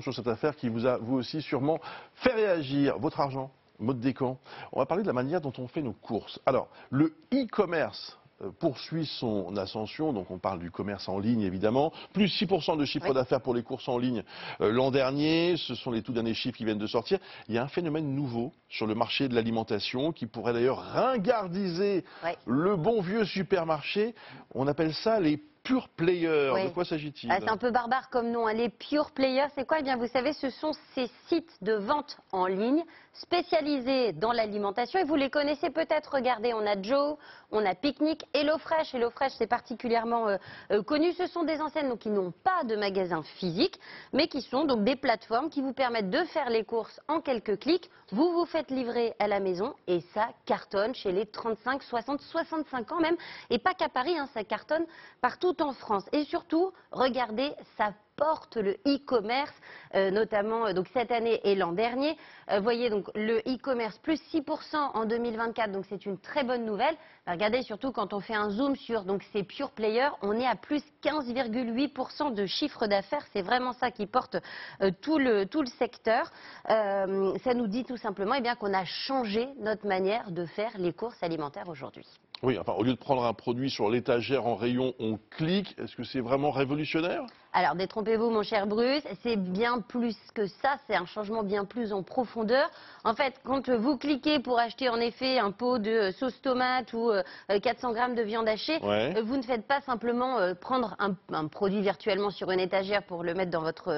Sur cette affaire qui vous a, vous aussi, sûrement fait réagir. Votre argent, Maud Descamps. On va parler de la manière dont on fait nos courses. Alors, le e-commerce poursuit son ascension, donc on parle du commerce en ligne évidemment, plus 6% de chiffre d'affaires pour les courses en ligne l'an dernier, ce sont les tout derniers chiffres qui viennent de sortir. Il y a un phénomène nouveau sur le marché de l'alimentation qui pourrait d'ailleurs ringardiser le bon vieux supermarché, on appelle ça les pure players. De quoi s'agit-il? C'est un peu barbare comme nom, hein. Les pure players, c'est quoi? Eh bien, vous savez, ce sont ces sites de vente en ligne spécialisés dans l'alimentation. Et vous les connaissez peut-être. Regardez, on a Joe, on a Picnic, HelloFresh. HelloFresh, c'est particulièrement connu. Ce sont des enseignes donc, qui n'ont pas de magasin physique, mais qui sont donc des plateformes qui vous permettent de faire les courses en quelques clics. Vous vous faites livrer à la maison et ça cartonne chez les 35, 60, 65 ans même. Et pas qu'à Paris, hein, ça cartonne partout en France. Et surtout, regardez, ça porte le e-commerce, notamment donc cette année et l'an dernier. Voyez donc le e-commerce plus 6% en 2024, donc c'est une très bonne nouvelle. Regardez surtout quand on fait un zoom sur donc ces pure players, on est à plus 15,8% de chiffre d'affaires. C'est vraiment ça qui porte tout le secteur. Ça nous dit tout simplement bien qu'on a changé notre manière de faire les courses alimentaires aujourd'hui. Oui, enfin, au lieu de prendre un produit sur l'étagère en rayon, on clique. Est-ce que c'est vraiment révolutionnaire? Alors, détrompez-vous, mon cher Bruce, c'est bien plus que ça. C'est un changement bien plus en profondeur. En fait, quand vous cliquez pour acheter en effet un pot de sauce tomate ou 400 grammes de viande hachée, vous ne faites pas simplement prendre un produit virtuellement sur une étagère pour le mettre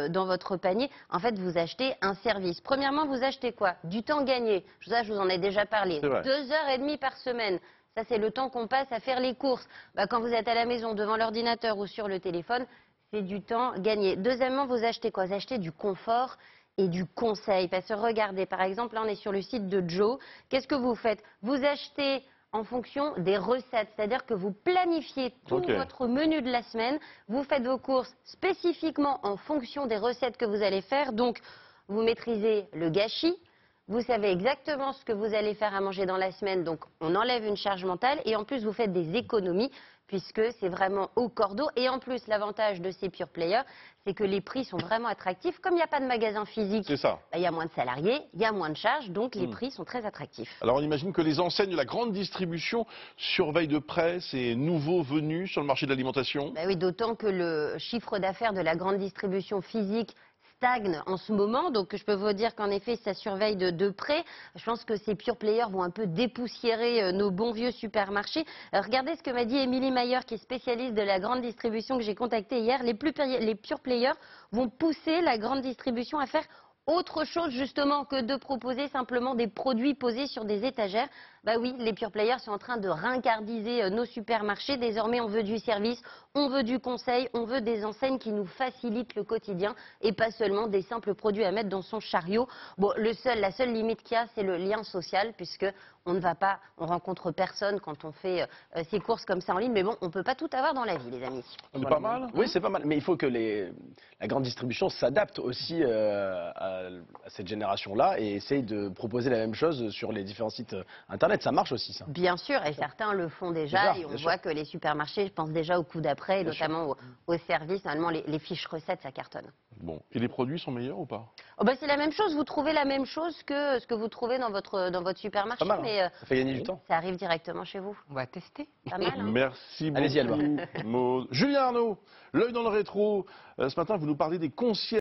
dans votre panier. En fait, vous achetez un service. Premièrement, vous achetez quoi? Du temps gagné. Ça, je vous en ai déjà parlé. 2h30 par semaine. Ça, c'est le temps qu'on passe à faire les courses. Quand vous êtes à la maison, devant l'ordinateur ou sur le téléphone, c'est du temps gagné. Deuxièmement, vous achetez quoi? Vous achetez du confort et du conseil. Parce que regardez, par exemple, là, on est sur le site de Joe. Qu'est-ce que vous faites? Vous achetez en fonction des recettes. C'est-à-dire que vous planifiez tout votre menu de la semaine. Vous faites vos courses spécifiquement en fonction des recettes que vous allez faire. Donc, vous maîtrisez le gâchis. Vous savez exactement ce que vous allez faire à manger dans la semaine, donc on enlève une charge mentale et en plus vous faites des économies puisque c'est vraiment au cordeau. Et en plus, l'avantage de ces pure players, c'est que les prix sont vraiment attractifs. Comme il n'y a pas de magasin physique, il y a moins de salariés, il y a moins de charges, donc les prix sont très attractifs. Alors on imagine que les enseignes de la grande distribution surveillent de près ces nouveaux venus sur le marché de l'alimentation. Oui, d'autant que le chiffre d'affaires de la grande distribution physique stagne en ce moment, donc je peux vous dire qu'en effet ça surveille de près. Je pense que ces pure players vont un peu dépoussiérer nos bons vieux supermarchés. Regardez ce que m'a dit Émilie Mayer, qui est spécialiste de la grande distribution que j'ai contactée hier. Les pure players vont pousser la grande distribution à faire autre chose justement que de proposer simplement des produits posés sur des étagères. Oui, les pure players sont en train de ringardiser nos supermarchés. Désormais, on veut du service, on veut du conseil, on veut des enseignes qui nous facilitent le quotidien et pas seulement des simples produits à mettre dans son chariot. Bon, la seule limite qu'il y a, c'est le lien social, puisque on rencontre personne quand on fait ses courses comme ça en ligne. Mais bon, on peut pas tout avoir dans la vie, les amis. C'est pas mal. Oui, c'est pas mal. Mais il faut que la grande distribution s'adapte aussi à cette génération-là et essaye de proposer la même chose sur les différents sites internet. Ça marche aussi, ça. Bien sûr, et certains le font déjà et on voit que les supermarchés pensent déjà au coup d'après, notamment aux services. Normalement, les fiches recettes, ça cartonne. Bon, et les produits sont meilleurs ou pas? C'est la même chose, vous trouvez la même chose que ce que vous trouvez dans votre supermarché. Pas mal, mais ça fait gagner du temps. Ça arrive directement chez vous. On va tester. Pas mal, hein. Merci beaucoup. Allez-y, Alba. Julien Arnaud, l'œil dans le rétro. Ce matin, vous nous parlez des concierges.